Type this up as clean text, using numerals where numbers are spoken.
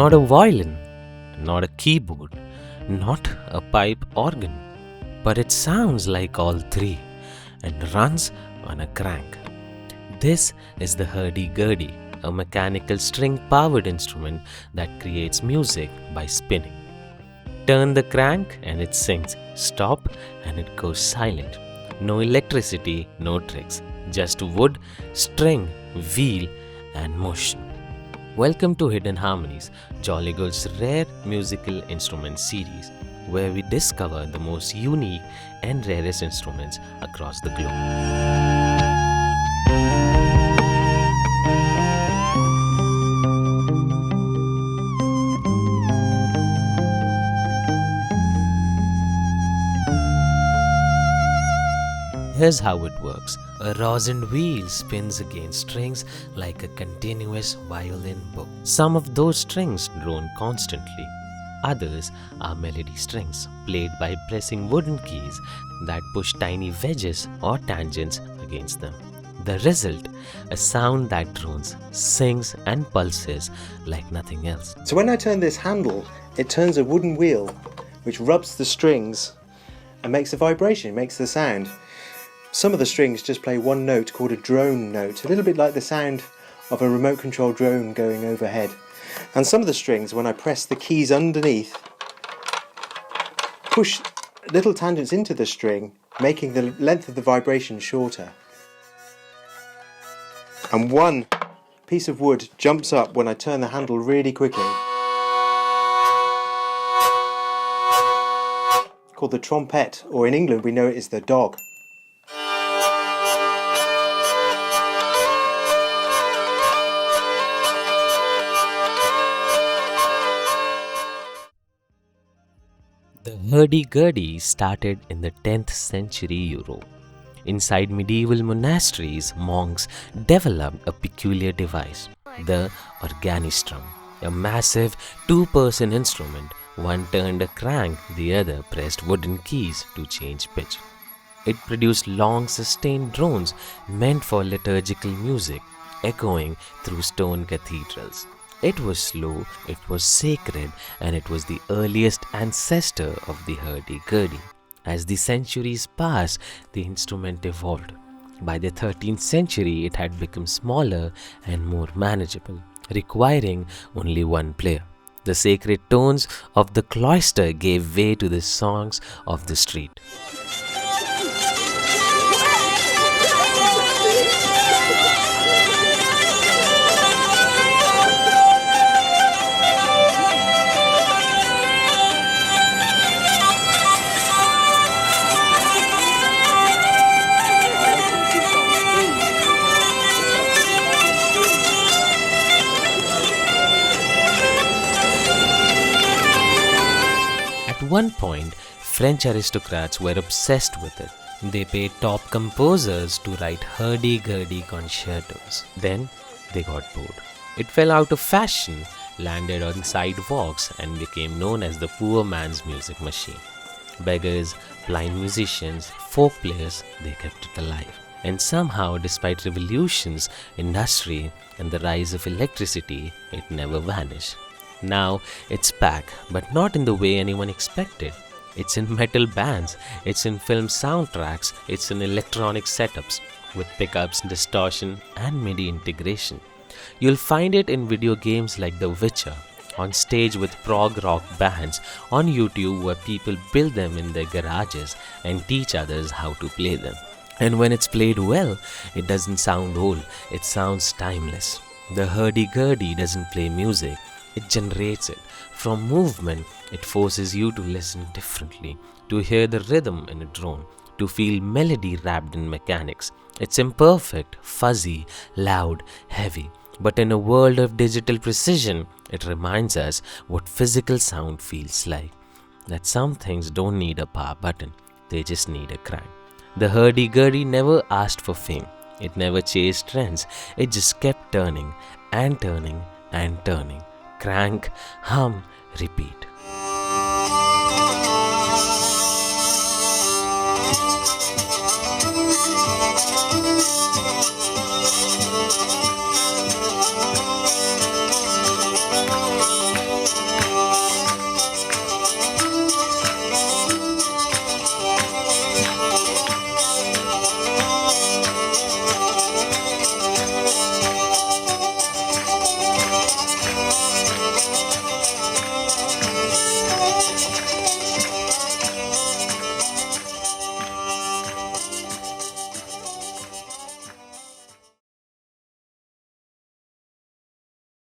not a violin, not a keyboard, not a pipe organ, but it sounds like all three and runs on a crank. This is the Hurdy-Gurdy, a mechanical string-powered instrument that creates music by spinning. Turn the crank and it sings, stop and it goes silent. No electricity, no tricks, just wood, string, wheel and motion. Welcome to Hidden Harmonies, JollyGul's rare musical instrument series, where we discover the most unique and rarest instruments across the globe. Here's how it works. A rosin wheel spins against strings like a continuous violin bow. Some of those strings drone constantly. Others are melody strings played by pressing wooden keys that push tiny wedges or tangents against them. The result, a sound that drones, sings and pulses like nothing else. So when I turn this handle, it turns a wooden wheel which rubs the strings and makes a vibration, makes the sound. Some of the strings just play one note called a drone note, a little bit like the sound of a remote control drone going overhead. And some of the strings, when I press the keys underneath, push little tangents into the string, making the length of the vibration shorter. And one piece of wood jumps up when I turn the handle really quickly, called the trompette, or in England we know it is the dog. The Hurdy-Gurdy started in the 10th century Europe. Inside medieval monasteries, monks developed a peculiar device, the organistrum, a massive two-person instrument. One turned a crank, the other pressed wooden keys to change pitch. It produced long sustained drones meant for liturgical music, echoing through stone cathedrals. It was slow, it was sacred, and it was the earliest ancestor of the Hurdy-Gurdy. As the centuries passed, the instrument evolved. By the 13th century, it had become smaller and more manageable, requiring only one player. The sacred tones of the cloister gave way to the songs of the street. At one point, French aristocrats were obsessed with it. They paid top composers to write Hurdy-Gurdy concertos. Then they got bored. It fell out of fashion, landed on sidewalks, and became known as the poor man's music machine. Beggars, blind musicians, folk players, they kept it alive. And somehow, despite revolutions, industry, and the rise of electricity, it never vanished. Now it's back, but not in the way anyone expected. It's in metal bands, it's in film soundtracks, it's in electronic setups with pickups, distortion and MIDI integration. You'll find it in video games like The Witcher, on stage with prog rock bands, on YouTube where people build them in their garages and teach others how to play them. And when it's played well, it doesn't sound old, it sounds timeless. The Hurdy-Gurdy doesn't play music, it generates it. From movement, it forces you to listen differently, to hear the rhythm in a drone, to feel melody wrapped in mechanics. It's imperfect, fuzzy, loud, heavy. But in a world of digital precision, it reminds us what physical sound feels like. That some things don't need a power button, they just need a crank. The Hurdy-Gurdy never asked for fame. It never chased trends. It just kept turning and turning and turning. Crank, hum, repeat.